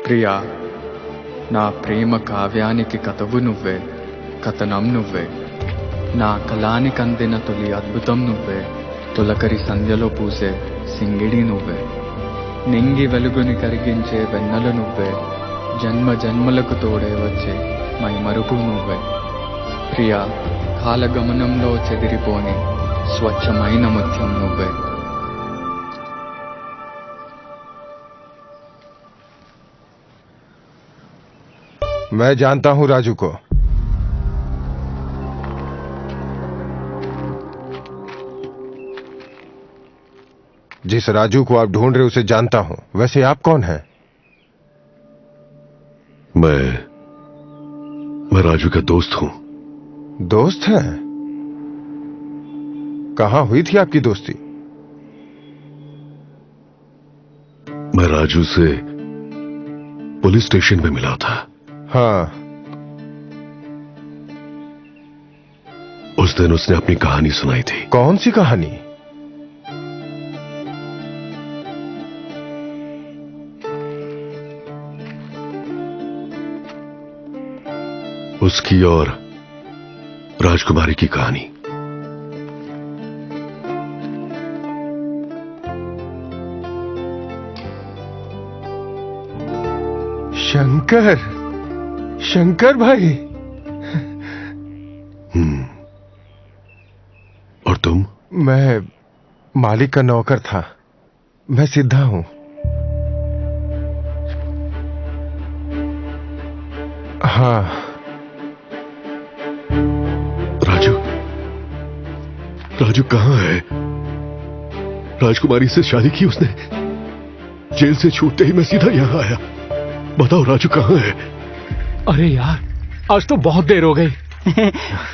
ప్రియా, నా ప్రేమ కావ్యానికి కథవు నువ్వే, కథనం నువ్వే, నా కళానికి అందిన తొలి అద్భుతం నువ్వే, తొలకరి సంధ్యలో పూసే సింగిడి నువ్వే, నింగి వెలుగుని కరిగించే వెన్నెల నువ్వే, జన్మ జన్మలకు తోడే వచ్చే మైమరుపు నువ్వే. ప్రియా, కాలగమనంలో చెదిరిపోని స్వచ్ఛమైన ముత్యం నువ్వే. मैं जानता हूं राजू को। जिस राजू को आप ढूंढ रहे उसे जानता हूं। वैसे आप कौन हैं? मैं राजू का दोस्त हूं। दोस्त हैं? कहां हुई थी आपकी दोस्ती? मैं राजू से पुलिस स्टेशन में मिला था। हाँ, उस दिन उसने अपनी कहानी सुनाई थी। कौन सी कहानी? उसकी और राजकुमारी की कहानी। शंकर, शंकर भाई। और तुम? मैं मालिक का नौकर था। मैं सिद्धा हूं। हाँ। राजू कहां है? राजकुमारी से शादी की उसने। जेल से छूटते ही मैं सीधा यहां आया। बताओ राजू कहां है? अरे यार, आज तो बहुत देर हो गई।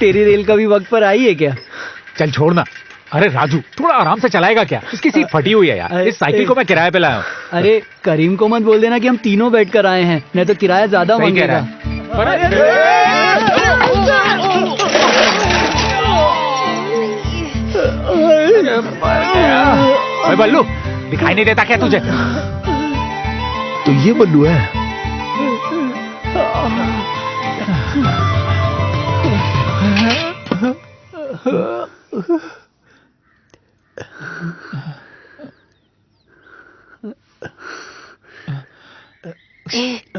तेरी रेल कभी वक्त पर आई है क्या? चल छोड़ना। अरे राजू, थोड़ा आराम से चलाएगा क्या? इसकी सीट फटी हुई है यार। इस साइकिल को मैं किराए पे लाया हूँ। अरे करीम को मत बोल देना कि हम तीनों बैठकर आए हैं, नहीं तो किराया ज्यादा मांगेगा। अरे बल्लू, दिखाई नहीं देता क्या तुझे? तो ये बल्लू है।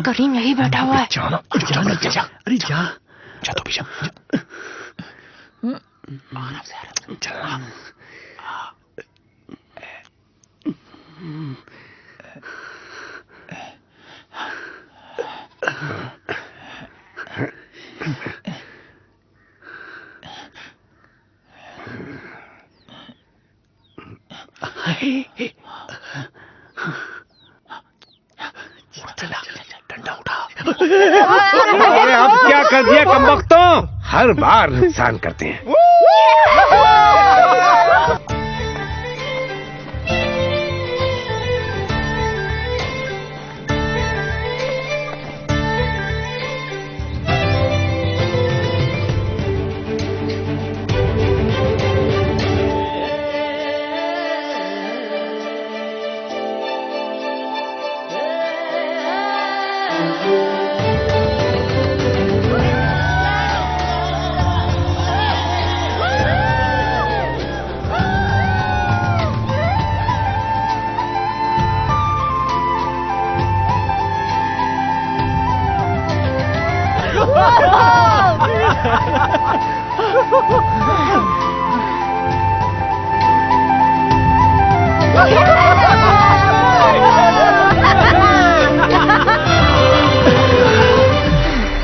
करीम यही बैठा हुआ है। जाना, अरे जा जा तो पीछे। आराम से चल। डंडा उठा। अरे अब क्या कर दिया कमबख्तों? हर बार नुकसान करते हैं।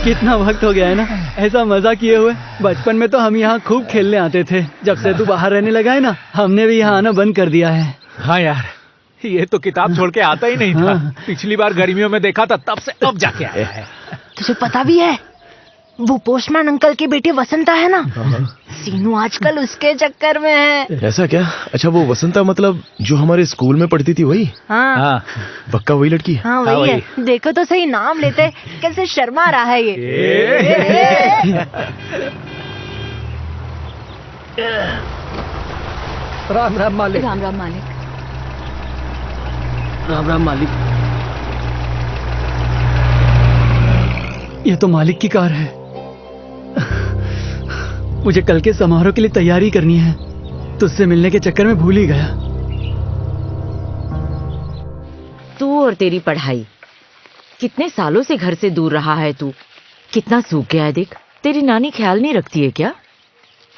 कितना वक्त हो गया है ना ऐसा मजा किए हुए। बचपन में तो हम यहाँ खूब खेलने आते थे। जब से तू बाहर रहने लगा है ना, हमने भी यहाँ आना बंद कर दिया है। हाँ यार, ये तो किताब छोड़ के आता ही नहीं था। पिछली बार गर्मियों में देखा था, तब से अब जाके आया है। तुझे पता भी है वो पोस्टमैन अंकल की बेटी वसंता है ना, सीनू आजकल उसके चक्कर में है। ऐसा क्या? अच्छा, वो वसंता मतलब जो हमारे स्कूल में पढ़ती थी वही? हाँ पक्का वही लड़की? हाँ वही है। देखो तो सही, नाम लेते कैसे शर्मा रहा है ये। राम राम मालिक। राम राम मालिक। राम राम मालिक। ये तो मालिक की कार है। मुझे कल के समारोह के लिए तैयारी करनी है। तुझसे मिलने के चक्कर में भूल ही गया। तू और तेरी पढ़ाई, कितने सालों से घर से दूर रहा है तू, कितना सूख गया है देख। तेरी नानी ख्याल नहीं रखती है क्या?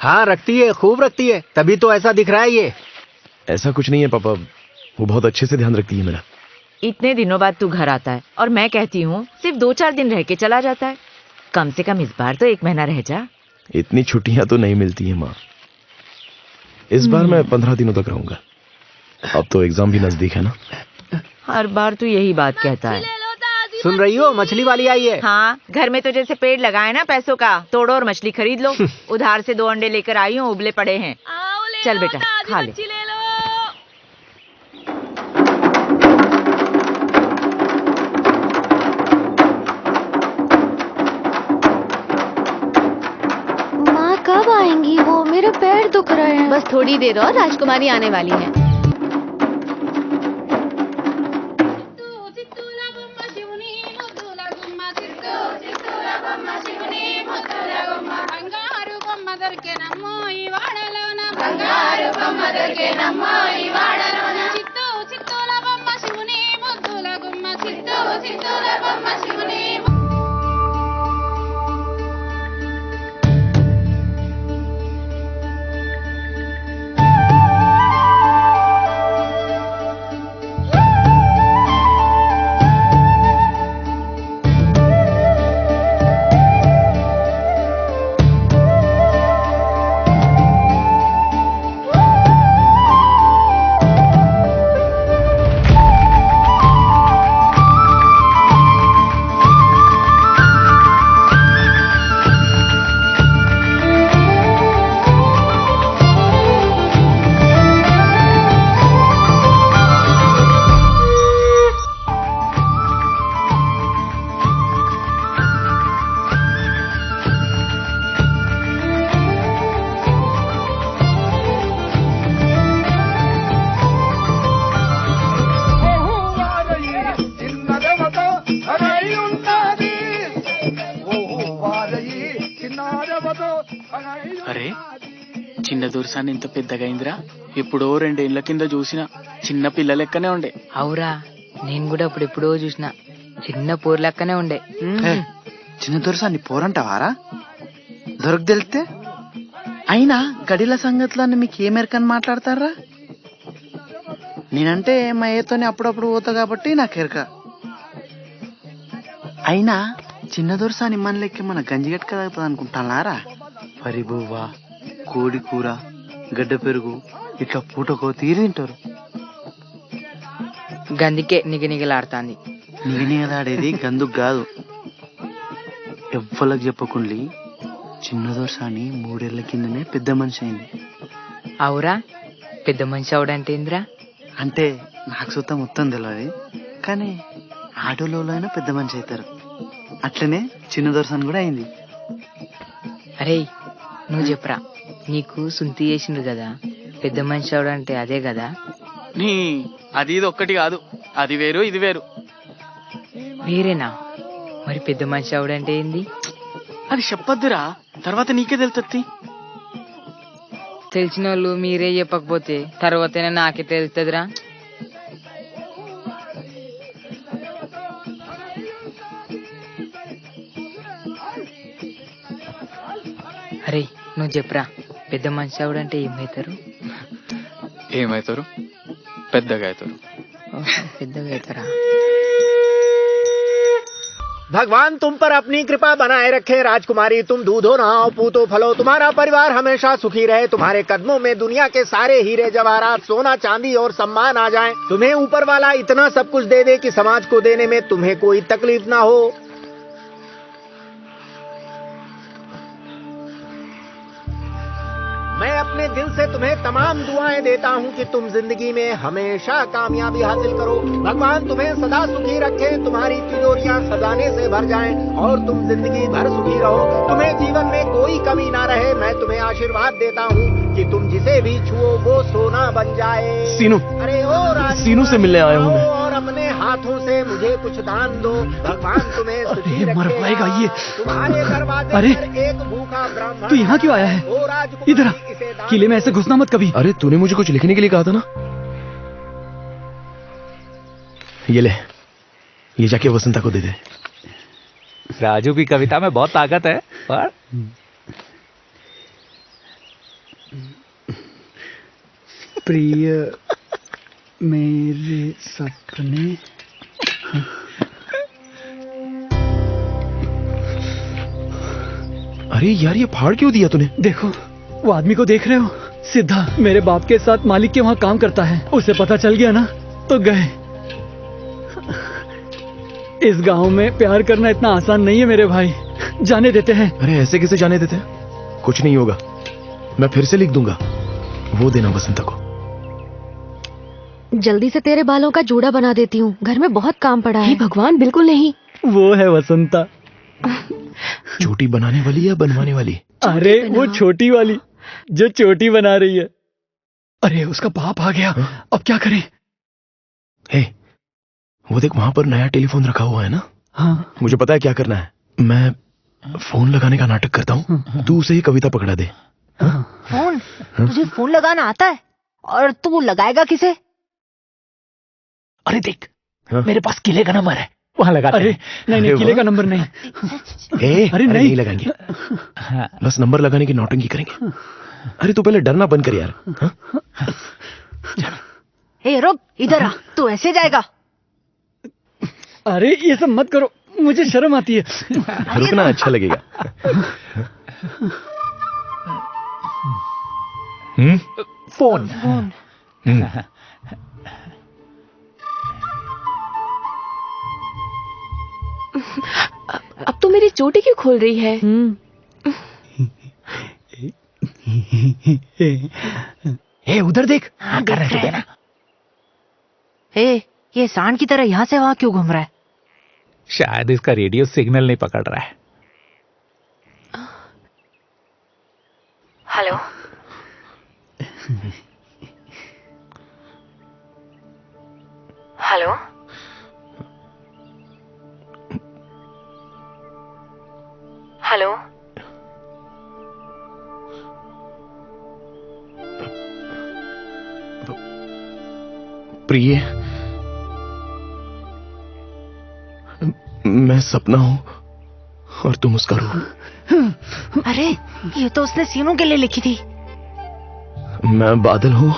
हाँ रखती है, खूब रखती है, तभी तो ऐसा दिख रहा है ये। ऐसा कुछ नहीं है पापा, वो बहुत अच्छे से ध्यान रखती है मेरा। इतने दिनों बाद तू घर आता है और मैं कहती हूँ सिर्फ 2-4 दिन रह के चला जाता है। कम से कम इस बार तो 1 महीना रह जा। इतनी छुट्टियां तो नहीं मिलती है माँ। इस बार मैं 15 दिनों तक रहूंगा। अब तो एग्जाम भी नजदीक है ना। हर बार तू यही बात कहता है। सुन रही हो, मछली वाली आई है। हाँ, घर में तो जैसे पेड़ लगाए ना पैसों का, तोड़ो और मछली खरीद लो। उधार से 2 अंडे लेकर आई हूँ, उबले पड़े हैं। चल बेटा खा ले। माँ कब आएंगी वो? मेरे पैर दुख रहे हैं। बस थोड़ी देर और राजकुमारी आने वाली है। అరే చిన్న దొరసాని ఇంత పెద్దగా అయిందిరా. ఎప్పుడో 2 ఏళ్ల కింద చూసిన చిన్న పిల్ల లెక్కనే ఉండే. అవురా, నేను కూడా అప్పుడెప్పుడో చూసిన చిన్న పోర్ లెక్కనే ఉండే. చిన్న దొరసాని పోరంటావారా? దొరకు తెలితే అయినా గడిల సంగతులన్నీ మీకు ఏమెరకని మాట్లాడతారా? నేనంటే మా ఏతోనే అప్పుడప్పుడు పోతా కాబట్టి నాకు ఎరక. అయినా చిన్న దొరసాని మన లెక్క మన గంజిగట్క తాగుతుంది అనుకుంటానారా? పరిబువ్వా, కోడి కూర, గడ్డ పెరుగు ఇట్లా పూటకో తీరి తింటారు. గందికే నిగనిగలాడుతాంది. నిగనిగలాడేది గందుకు కాదు. ఎవ్వలకు చెప్పకుండి చిన్న దొరసాని 3 ఏళ్ల కిందనే పెద్ద మనిషి అయింది. అవురా, పెద్ద మనిషి అవడంటే ఏందిరా? అంటే నాకు సుత మొత్తం తెలియదు, కానీ ఆటోలో అయినా పెద్ద మనిషి అవుతారు. అట్లనే చిన్న దొరసాని కూడా అయింది. అరే నువ్వు చెప్పరా, నీకు సుంతి చేసిండ్రు కదా, పెద్ద మనిషి అవడంటే అదే కదా? నీ అది ఇది ఒక్కటి కాదు, అది వేరు ఇది వేరు. వేరేనా? మరి పెద్ద మనిషి అవడంటే ఏంది? అది చెప్పొద్దురా, తర్వాత నీకే తెలుస్తుంది. తెలిసిన వాళ్ళు మీరే చెప్పకపోతే తర్వాతనే నాకే తెలుస్తుందిరా. అరే నువ్వు చెప్పరా, పెద్ద మనిషి అవడంటే ఏమవుతారు? ఏమవుతారు? పెద్దగా అవుతారు. పెద్దగా అవుతారా? भगवान तुम पर अपनी कृपा बनाए रखे। राजकुमारी तुम दूधो नहाओ पूतो फलो, तुम्हारा परिवार हमेशा सुखी रहे। तुम्हारे कदमों में दुनिया के सारे हीरे जवाहरात, सोना चांदी और सम्मान आ जाएं। तुम्हें ऊपर वाला इतना सब कुछ दे दे कि समाज को देने में तुम्हें कोई तकलीफ ना हो। मैं अपने दिल से तुम्हें तमाम दुआएं देता हूं कि तुम जिंदगी में हमेशा कामयाबी हासिल करो। भगवान तुम्हें सदा सुखी रखे, तुम्हारी तिजोरियां खजाने से भर जाएं और तुम जिंदगी भर सुखी रहो। तुम्हें जीवन में कोई कमी ना रहे। मैं तुम्हें आशीर्वाद देता हूं कि तुम जिसे भी छुओ वो सोना बन जाए। सीनू, अरे ओ सीनू से मिलने आया हूं मैं। और अपने हाथ हाथों से मुझे कुछ दान दो, भगवान तुम्हें सुखी मर रखेगा। पाएगा ये। तुम्हारे दरवाजे अरे, पर एक भूखा ब्राह्मण तू यहाँ क्यों आया है? वो राजकुमारी इधर आ, इसे दान किले में ऐसे घुसना मत कभी। अरे तूने मुझे कुछ लिखने के लिए कहा था ना। ये ले, ये जाके वसंता को दे दे। राजू की कविता में बहुत ताकत है। और प्रिय मेरे सपने। अरे यार, ये फाड़ क्यों दिया तूने? देखो, वो आदमी को देख रहे हो? सिद्धा मेरे बाप के साथ मालिक के वहाँ काम करता है। उसे पता चल गया ना तो गए। इस गांव में प्यार करना इतना आसान नहीं है मेरे भाई। जाने देते हैं। अरे ऐसे कैसे जाने देते हैं? कुछ नहीं होगा, मैं फिर से लिख दूंगा। वो देना वसंता को। जल्दी से तेरे बालों का जूड़ा बना देती हूँ, घर में बहुत काम पड़ा है। भगवान, बिल्कुल नहीं। वो है वसंता। चोटी बनाने वाली या बनवाने वाली? अरे वो छोटी वाली जो चोटी बना रही है। अरे उसका बाप आ गया। अब क्या करें? हे, वो देख, वहां पर नया टेलीफोन रखा हुआ है ना। हाँ। मुझे पता है क्या करना है। मैं फोन लगाने का नाटक करता हूँ, तू उसे ही कविता पकड़ा दे। फोन? तुझे फोन लगाना आता है? और तू लगाएगा किसे? अरे देख, मेरे पास किले का नंबर है, वहां लगा। अरे नहीं, किले का नंबर नहीं। अरे नहीं लगाएंगे, बस नंबर लगाने की नौटंकी करेंगे। अरे तू पहले डरना बंद कर यार। हे रुक, इधर आ। तू ऐसे जाएगा? अरे ये सब मत करो, मुझे शर्म आती है। रुकना, अच्छा लगेगा। फोन। अब तो मेरी चोटी क्यों खोल रही है? ए उधर देख, हाँ कर रहे ना। ये सांड की तरह यहाँ से वहाँ क्यों घूम रहा है? शायद इसका रेडियो सिग्नल नहीं पकड़ रहा है। Hello, hello, hello. प्रिय, मैं सपना हूं और तुम उसका रूप। अरे ये तो उसने सीनू के लिए लिखी थी। मैं बादल हूं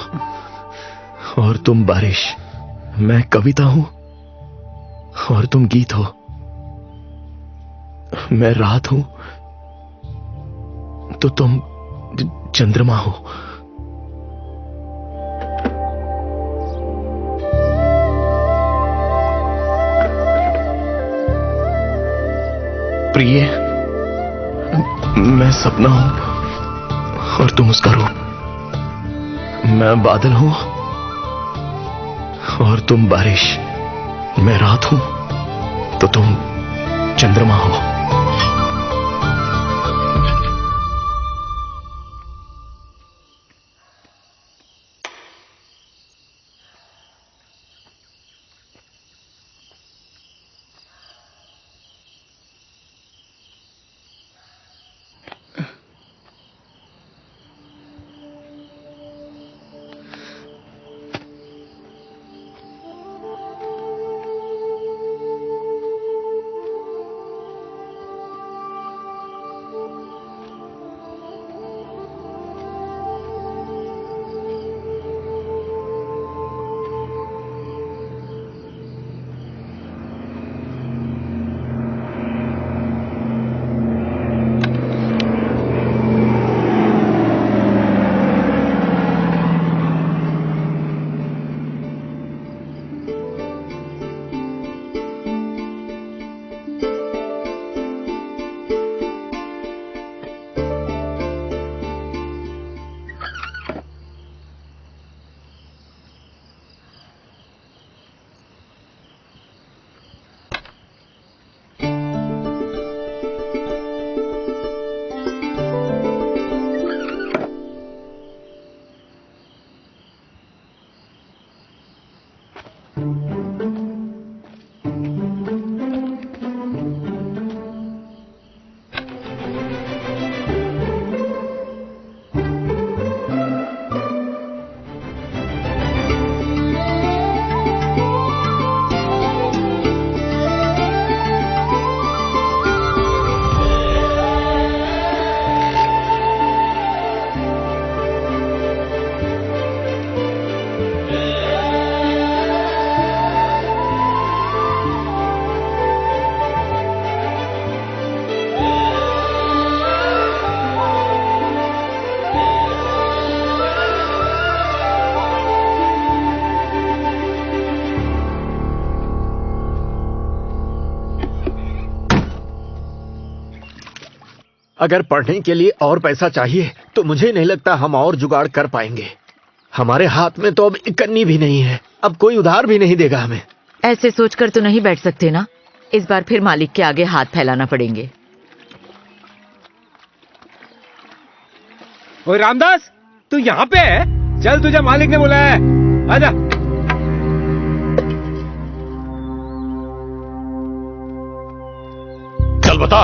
और तुम बारिश। मैं कविता हूं और तुम गीत हो। मैं रात हूं तो तुम चंद्रमा हो। प्रिय, मैं सपना हूं और तुम उसका रूप। मैं बादल हूं और तुम बारिश। मैं रात हूं तो तुम चंद्रमा हो। अगर पढ़ने के लिए और पैसा चाहिए तो मुझे नहीं लगता हम और जुगाड़ कर पाएंगे। हमारे हाथ में तो अब इकन्नी भी नहीं है, अब कोई उधार भी नहीं देगा हमें। ऐसे सोचकर तो नहीं बैठ सकते ना, इस बार फिर मालिक के आगे हाथ फैलाना पड़ेंगे। ओए रामदास, तू यहाँ पे है? चल, तुझे मालिक ने बुलाया है, आजा। चल बता।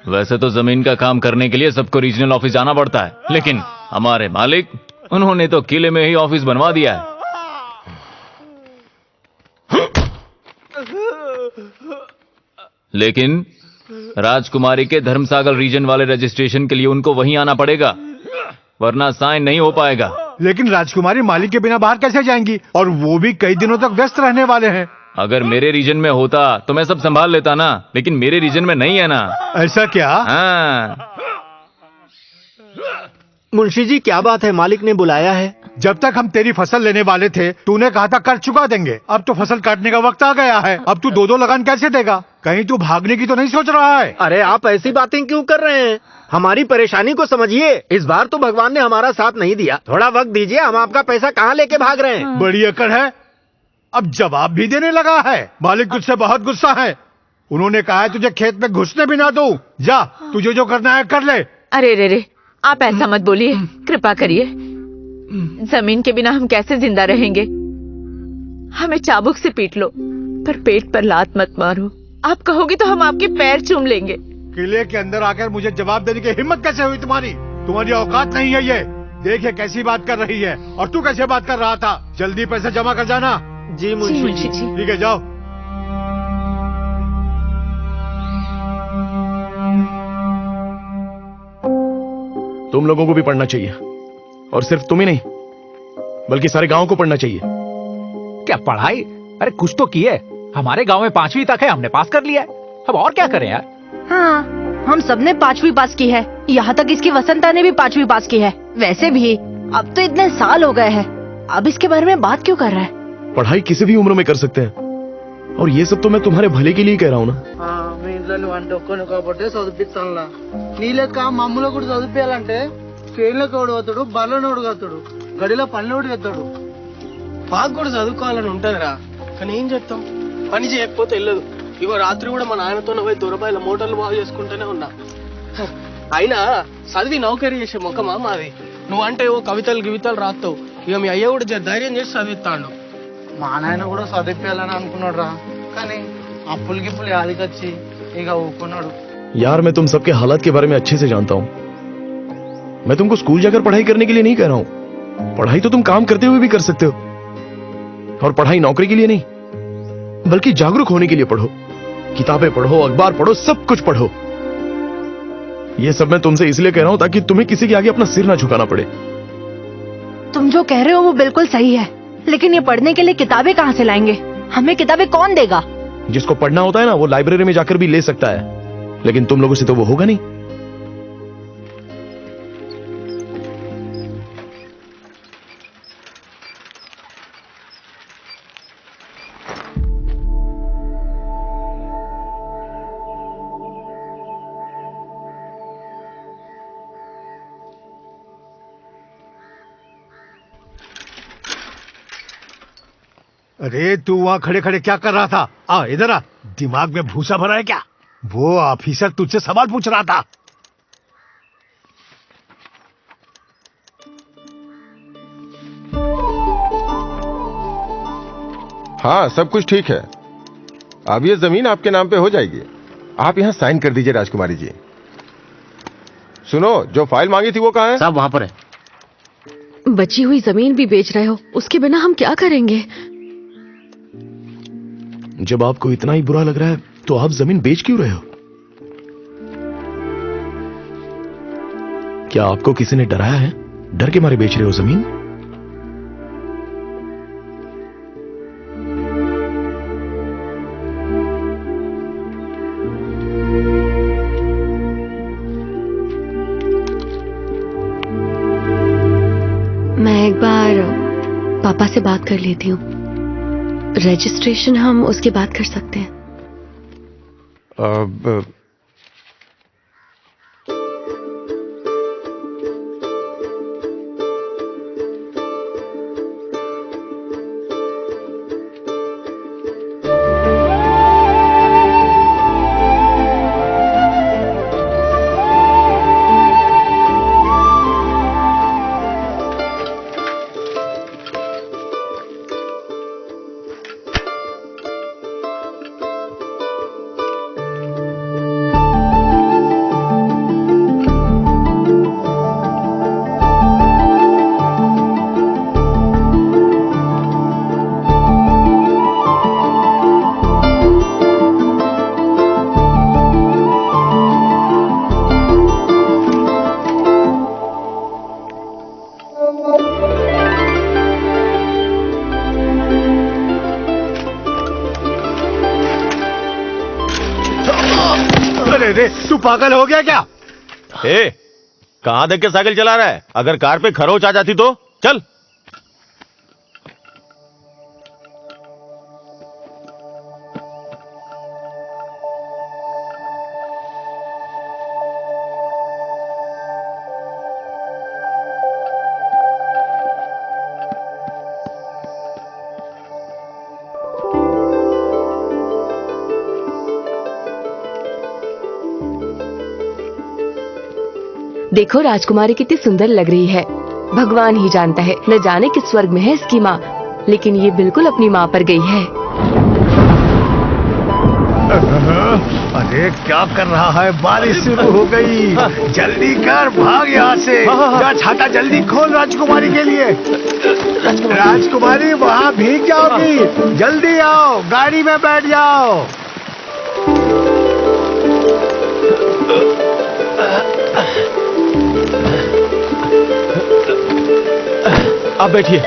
वैसे तो जमीन का काम करने के लिए सबको रीजनल ऑफिस जाना पड़ता है, लेकिन हमारे मालिक, उन्होंने तो किले में ही ऑफिस बनवा दिया है। लेकिन राजकुमारी के धर्मसागर रीजन वाले रजिस्ट्रेशन के लिए उनको वहीं आना पड़ेगा, वरना साइन नहीं हो पाएगा। लेकिन राजकुमारी मालिक के बिना बाहर कैसे जाएंगी, और वो भी कई दिनों तक व्यस्त रहने वाले हैं। अगर मेरे रीजन में होता तो मैं सब संभाल लेता ना, लेकिन मेरे रीजन में नहीं है ना। ऐसा क्या? हाँ। मुंशी जी, क्या बात है, मालिक ने बुलाया है? जब तक हम तेरी फसल लेने वाले थे तूने कहा था कर चुका देंगे, अब तो फसल काटने का वक्त आ गया है, अब तू दो लगान कैसे देगा? कहीं तू भागने की तो नहीं सोच रहा है? अरे आप ऐसी बातें क्यों कर रहे हैं? हमारी परेशानी को समझिए। इस बार तो भगवान ने हमारा साथ नहीं दिया, थोड़ा वक्त दीजिए, हम आपका पैसा कहाँ लेके भाग रहे हैं? बड़ी अकड़ है, अब जवाब भी देने लगा है। मालिक तुझसे बहुत गुस्सा है, उन्होंने कहा है तुझे खेत में घुसने भी ना दूं। जा, तुझे जो करना है कर ले। अरे रे रे, आप ऐसा मत बोलिए, कृपा करिए। जमीन के बिना हम कैसे जिंदा रहेंगे? हमें चाबुक से पीट लो, पर पेट पर लात मत मारो। आप कहोगे तो हम आपके पैर चूम लेंगे। किले के अंदर आकर मुझे जवाब देने की हिम्मत कैसे हुई तुम्हारी? तुम्हारी औकात नहीं है ये। देखिए कैसी बात कर रही है, और तू कैसे बात कर रहा था। जल्दी पैसे जमा कर जाना। जी मुंशी जी। ठीक है, जाओ। तुम लोगों को भी पढ़ना चाहिए, और सिर्फ तुम ही नहीं बल्कि सारे गांव को पढ़ना चाहिए। क्या पढ़ाई? अरे कुछ तो किए। हमारे गांव में 5वीं तक है, हमने पास कर लिया है, अब और क्या करें यार? हाँ, हम सबने 5वीं पास की है, यहाँ तक इसकी वसंता ने भी 5वीं पास की है। वैसे भी अब तो इतने साल हो गए हैं, अब इसके बारे में बात क्यों कर रहा है? पढ़ाई किसी भी उम्र में कर सकते हैं, और ये सब तो मैं तुम्हारे भले के लिए कह रहा हूँ ना। మీ ఇంట్లో నువ్వు అంటే ఒక్కని కాబట్టి చదివిస్తానులా నీ లెక్క మమ్మల్ని కూడా చదివించాలంటే ట్రైన్లోకి ఎవడు పోతాడు, బర్రెలోకి ఎవడు కడతాడు, గడిలో పనులు కడతాడు. మాకు కూడా చదువుకోవాలని ఉంటదిరా, కానీ ఏం చెప్తాం, పని చేయకపోతే వెళ్ళదు. ఇగో రాత్రి కూడా మా నాయనతో పోయి దూరబాయిల మోటార్లు బాగు చేసుకుంటూనే ఉన్నా. అయినా చదివి నౌకరీ చేసే ముఖమా మాది. నువ్వంటే ఓ కవితలు గివితలు రాస్తావు, ఇక మీ అయ్య కూడా ధైర్యం చేసి చదివిస్తాడు. మా నాయన కూడా చదివించాలని అనుకున్నాడు రా, కానీ అప్పులు గిప్పులు యాదికొచ్చి ఇక ఊకున్నాడు. यार मैं तुम सबके हालात के बारे में अच्छे से जानता हूँ। मैं तुमको स्कूल जाकर पढ़ाई करने के लिए नहीं कह रहा हूँ। पढ़ाई तो तुम काम करते हुए भी कर सकते हो, और पढ़ाई नौकरी के लिए नहीं बल्कि जागरूक होने के लिए पढ़ो। किताबें पढ़ो, अखबार पढ़ो, सब कुछ पढ़ो। ये सब मैं तुमसे इसलिए कह रहा हूँ ताकि तुम्हें किसी के आगे अपना सिर ना झुकाना पड़े। तुम जो कह रहे हो वो बिल्कुल सही है, लेकिन ये पढ़ने के लिए किताबें कहाँ से लाएंगे? हमें किताबें कौन देगा? जिसको पढ़ना होता है ना, वो लाइब्रेरी में जाकर भी ले सकता है, लेकिन तुम लोगों से तो वो होगा नहीं। अरे तू वहाँ खड़े खड़े क्या कर रहा था? आ इधर आ, दिमाग में भूसा भरा है क्या? वो ऑफिसर तुझसे सवाल पूछ रहा था। हाँ, सब कुछ ठीक है। अब ये जमीन आपके नाम पे हो जाएगी। आप यहाँ साइन कर दीजिए राजकुमारी जी। सुनो, जो फाइल मांगी थी वो कहाँ है? सब वहाँ पर है। बची हुई जमीन भी बेच रहे हो, उसके बिना हम क्या करेंगे? जब आपको इतना ही बुरा लग रहा है तो आप जमीन बेच क्यों रहे हो? क्या आपको किसी ने डराया है? डर के मारे बेच रहे हो जमीन? मैं एक बार पापा से बात कर लेती हूँ, रजिस्ट्रेशन हम उसके बाद कर सकते हैं। अब अरे तू पागल हो गया क्या? कहां देख के साइकिल चला रहा है? अगर कार पे खरोच आ जाती तो चल। देखो राजकुमारी कितनी सुंदर लग रही है। भगवान ही जानता है, न जाने किस स्वर्ग में है इसकी माँ, लेकिन ये बिल्कुल अपनी माँ पर गई है। अरे क्या कर रहा है? बारिश शुरू हो गई, जल्दी कर, भाग यहाँ से। जा छाता जल्दी खोल राजकुमारी के लिए। राजकुमारी वहाँ भीग जाओगी, जल्दी आओ, गाड़ी में बैठ जाओ। अब बैठिए।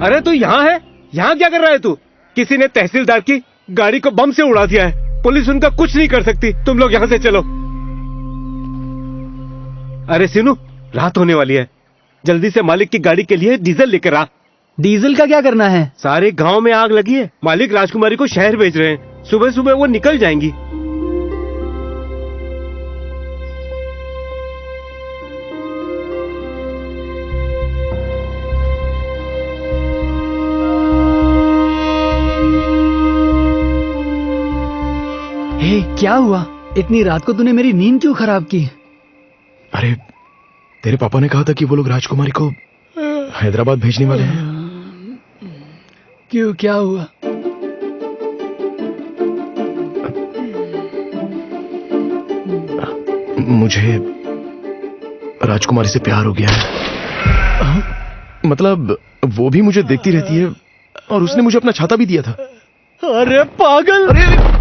अरे तू यहाँ है? यहाँ क्या कर रहा है तू? किसी ने तहसीलदार की गाड़ी को बम से उड़ा दिया है। पुलिस उनका कुछ नहीं कर सकती। तुम लोग यहाँ से चलो। अरे सीनू, रात होने वाली है, जल्दी से मालिक की गाड़ी के लिए डीजल लेकर आ। डीजल का क्या करना है? सारे गांव में आग लगी है। मालिक राजकुमारी को शहर भेज रहे हैं। सुबह सुबह वो निकल जाएंगी। हे, क्या हुआ? इतनी रात को तूने मेरी नींद क्यों खराब की? अरे तेरे पापा ने कहा था कि वो लोग राजकुमारी को हैदराबाद भेजने वाले हैं। क्यों, क्या हुआ? मुझे राजकुमारी से प्यार हो गया है। मतलब वो भी मुझे देखती रहती है और उसने मुझे अपना छाता भी दिया था। अरे पागल! अरे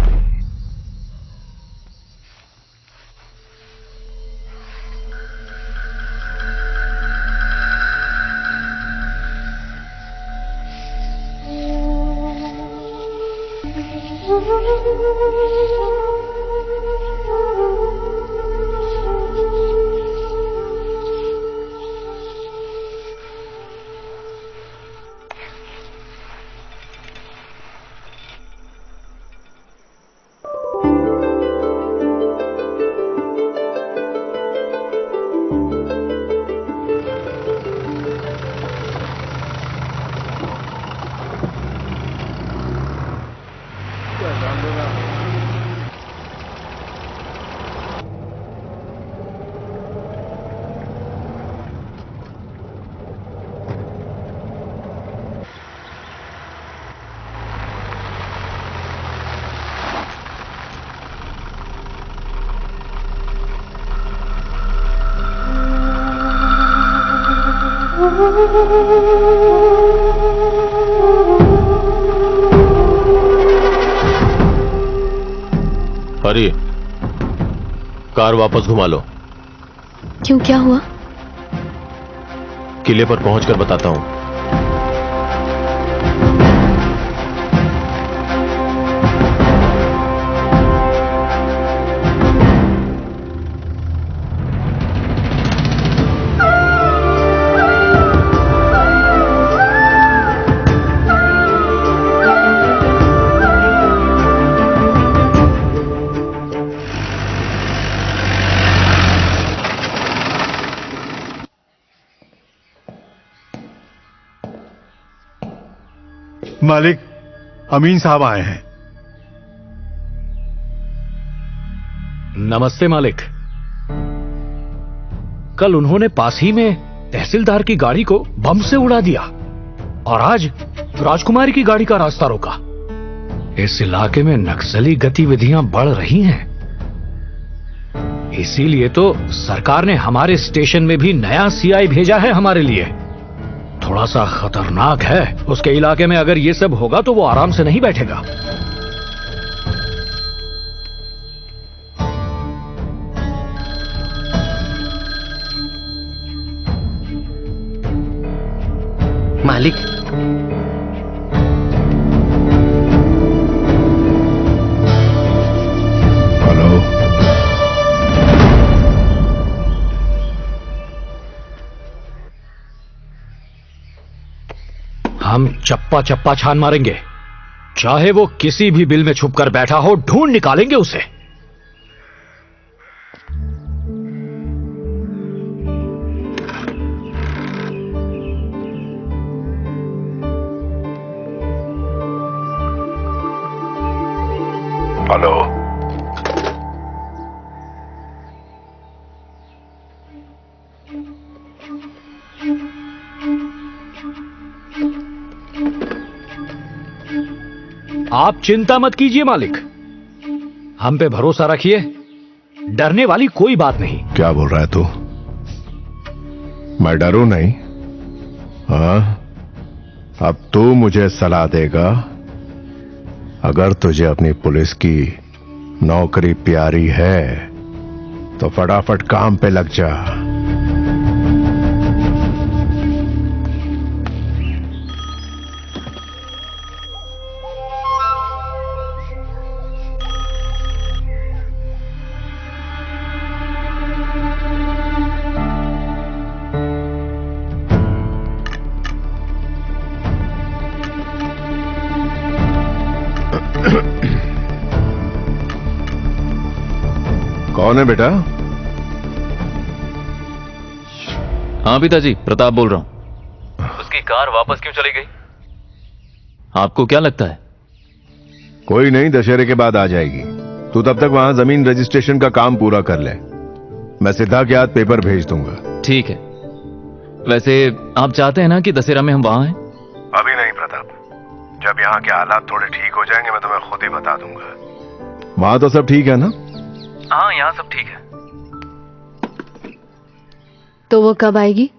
हरी, कार वापस घुमा लो। क्यों, क्या हुआ? किले पर पहुंचकर बताता हूं। मालिक, अमीन साहब आए हैं। नमस्ते मालिक। कल उन्होंने पास ही में तहसीलदार की गाड़ी को बम से उड़ा दिया और आज राजकुमारी की गाड़ी का रास्ता रोका। इस इलाके में नक्सली गतिविधियां बढ़ रही हैं। इसीलिए तो सरकार ने हमारे स्टेशन में भी नया सीआई भेजा है हमारे लिए। थोड़ा सा खतरनाक है। उसके इलाके में अगर ये सब होगा तो वो आराम से नहीं बैठेगा। मालिक, हेलो। हम चप्पा चप्पा छान मारेंगे, चाहे वो किसी भी बिल में छुपकर बैठा हो, ढूंढ निकालेंगे उसे। हेलो। आप चिंता मत कीजिए मालिक, हम पे भरोसा रखिए। डरने वाली कोई बात नहीं। क्या बोल रहा है तू? मैं डरूं नहीं? हाँ, अब तू मुझे सलाह देगा। अगर तुझे अपनी पुलिस की नौकरी प्यारी है तो फटाफट काम पे लग जा। कौन है बेटा? हाँ पिताजी, प्रताप बोल रहा हूं। उसकी कार वापस क्यों चली गई? आपको क्या लगता है? कोई नहीं, दशहरे के बाद आ जाएगी। तू तब तक वहां जमीन रजिस्ट्रेशन का काम पूरा कर ले। मैं सिद्धा के हाथ पेपर भेज दूंगा। ठीक है। वैसे आप चाहते हैं ना कि दशहरा में हम वहां हैं? अभी नहीं प्रताप, जब यहाँ के हालात थोड़े ठीक हो जाएंगे मैं तुम्हें खुद ही बता दूंगा। वहां तो सब ठीक है ना? हाँ, यहाँ सब ठीक है। तो वो कब आएगी?